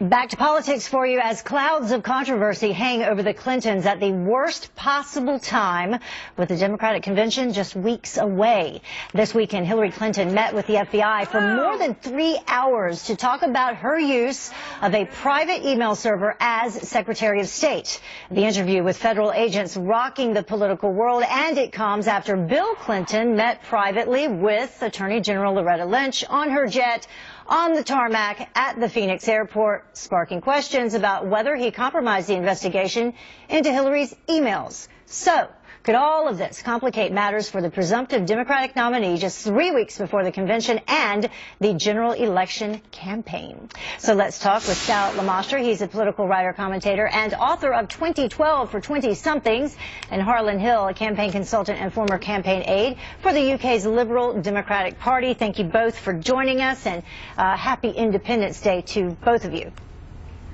Back to politics for you as clouds of controversy hang over the Clintons at the worst possible time, with the Democratic convention just weeks away. This weekend, Hillary Clinton met with the FBI for more than 3 hours to talk about her use of a private email server as Secretary of State. The interview with federal agents rocking the political world, and it comes after Bill Clinton met privately with Attorney General Loretta Lynch on her jet on the tarmac at the Phoenix airport, sparking questions about whether he compromised the investigation into Hillary's emails. So, could all of this complicate matters for the presumptive Democratic nominee just 3 weeks before the convention and the general election campaign? So let's talk with Sal Lamostra. He's a political writer, commentator, and author of 2012 for 20-somethings, and Harlan Hill, a campaign consultant and former campaign aide for the UK's Liberal Democratic Party. Thank you both for joining us, and happy Independence Day to both of you.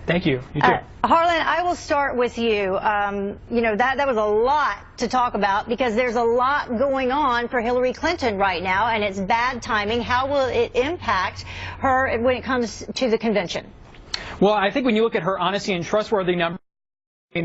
Thank you. You too. Harlan, I will start with you. You know, that was a lot to talk about because there's a lot going on for Hillary Clinton right now, and it's bad timing. How will it impact her when it comes to the convention? Well, I think when you look at her honesty and trustworthy numbers,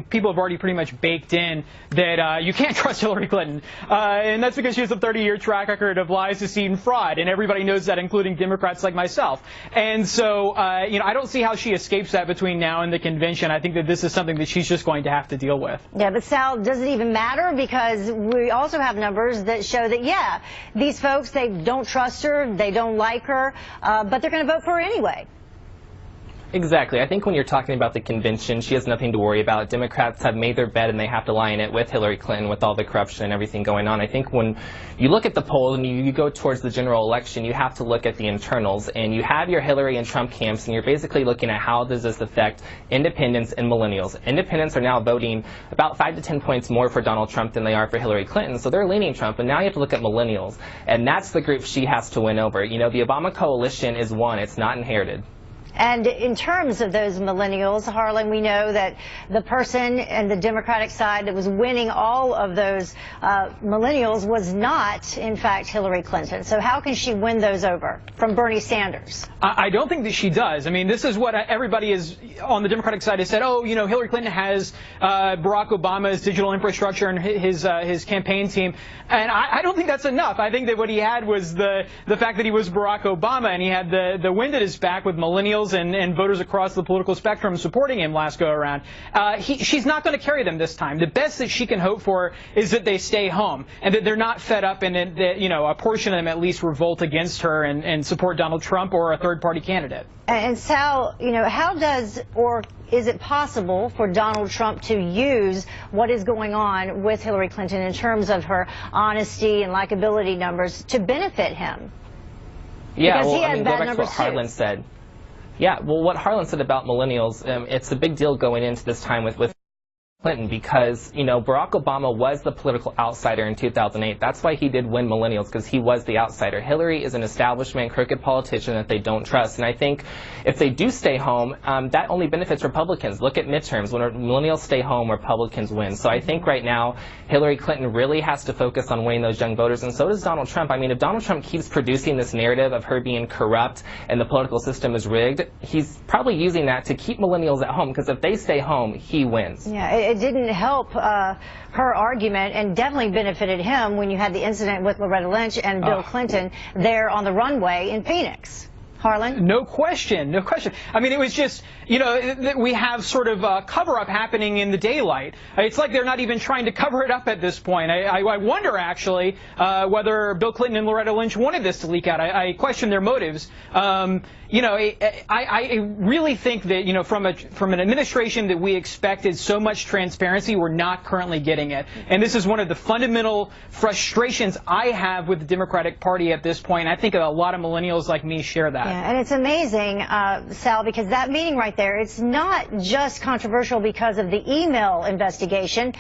people have already pretty much baked in that you can't trust Hillary Clinton. And that's because she has a 30-year track record of lies, deceit, and fraud. And everybody knows that, including Democrats like myself. And so, you know, I don't see how she escapes that between now and the convention. I think that this is something that she's just going to have to deal with. Yeah, but Sal, does it even matter? Because we also have numbers that show that, yeah, these folks, they don't trust her, they don't like her, but they're going to vote for her anyway. Exactly. I think when you're talking about the convention, she has nothing to worry about. Democrats have made their bed and they have to lie in it with Hillary Clinton, with all the corruption and everything going on. I think when you look at the poll and you go towards the general election, you have to look at the internals. And you have your Hillary and Trump camps, and you're basically looking at how does this affect independents and millennials. Independents are now voting about 5 to 10 points more for Donald Trump than they are for Hillary Clinton, so they're leaning Trump. And now you have to look at millennials, and that's the group she has to win over. You know, the Obama coalition is one. It's not inherited. And in terms of those millennials, Harlan, we know that the person and the Democratic side that was winning all of those millennials was not, in fact, Hillary Clinton. So how can she win those over from Bernie Sanders? I don't think that she does. I mean, this is what everybody is on the Democratic side has said. Oh, you know, Hillary Clinton has Barack Obama's digital infrastructure and his campaign team. And I don't think that's enough. I think that what he had was the fact that he was Barack Obama, and he had the wind at his back with millennials and voters across the political spectrum supporting him last go around. She's not going to carry them this time. The best that she can hope for is that they stay home and that they're not fed up, and that, you know, a portion of them at least revolt against her and support Donald Trump or a third-party candidate. And Sal, you know, how does, or is it possible for Donald Trump to use what is going on with Hillary Clinton in terms of her honesty and likability numbers to benefit him? Yeah, because well, he had I mean, bad go back to numbers what Harlan too. said. Yeah, well, what Harlan said about millennials, it's a big deal going into this time with Clinton, because, you know, Barack Obama was the political outsider in 2008. That's why he did win millennials, because he was the outsider. Hillary is an establishment, crooked politician that they don't trust. And I think if they do stay home, that only benefits Republicans. Look at midterms. When millennials stay home, Republicans win. So I think right now, Hillary Clinton really has to focus on winning those young voters, and so does Donald Trump. I mean, if Donald Trump keeps producing this narrative of her being corrupt and the political system is rigged, he's probably using that to keep millennials at home, because if they stay home, he wins. Yeah, it didn't help her argument, and definitely benefited him when you had the incident with Loretta Lynch and Bill Clinton there on the runway in Phoenix. Harlan? No question, no question. I mean, it was just, you know, we have sort of a cover-up happening in the daylight. It's like they're not even trying to cover it up at this point. I wonder, actually, whether Bill Clinton and Loretta Lynch wanted this to leak out. I question their motives. You know, I really think that, you know, from an administration that we expected so much transparency, we're not currently getting it. And this is one of the fundamental frustrations I have with the Democratic Party at this point. I think a lot of millennials like me share that. Yeah, and it's amazing, Sal, because that meeting right there, it's not just controversial because of the email investigation.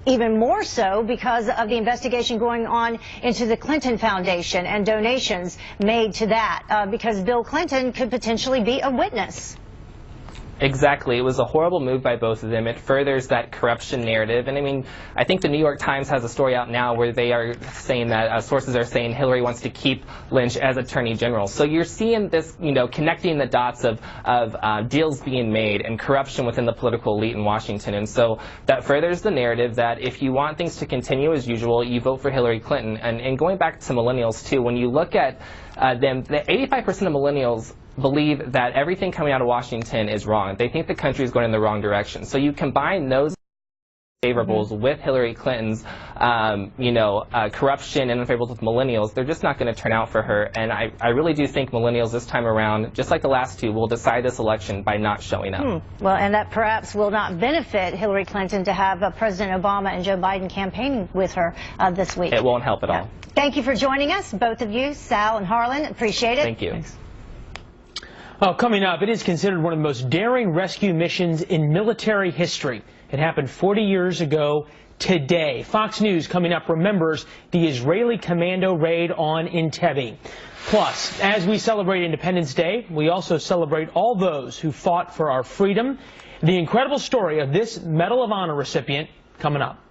Even more so because of the investigation going on into the Clinton Foundation and donations made to that, because Bill Clinton could potentially be a witness. Exactly. It was a horrible move by both of them. It furthers that corruption narrative. And I mean, I think the New York Times has a story out now where they are saying that sources are saying Hillary wants to keep Lynch as Attorney General. So you're seeing this, connecting the dots of deals being made and corruption within the political elite in Washington. And so that furthers the narrative that if you want things to continue as usual, you vote for Hillary Clinton. And going back to millennials too, when you look at them, the 85% of millennials believe that everything coming out of Washington is wrong. They think the country is going in the wrong direction. So you combine those favorables with Hillary Clinton's, corruption and unfavorables with millennials, they're just not going to turn out for her. And I really do think millennials this time around, just like the last two, will decide this election by not showing up. Well, and that perhaps will not benefit Hillary Clinton to have President Obama and Joe Biden campaigning with her this week. It won't help at all. Thank you for joining us, both of you, Sal and Harlan. Appreciate it. Thank you. Thanks. Oh, coming up, it is considered one of the most daring rescue missions in military history. It happened 40 years ago today. Fox News coming up remembers the Israeli commando raid on Entebbe. Plus, as we celebrate Independence Day, we also celebrate all those who fought for our freedom. The incredible story of this Medal of Honor recipient coming up.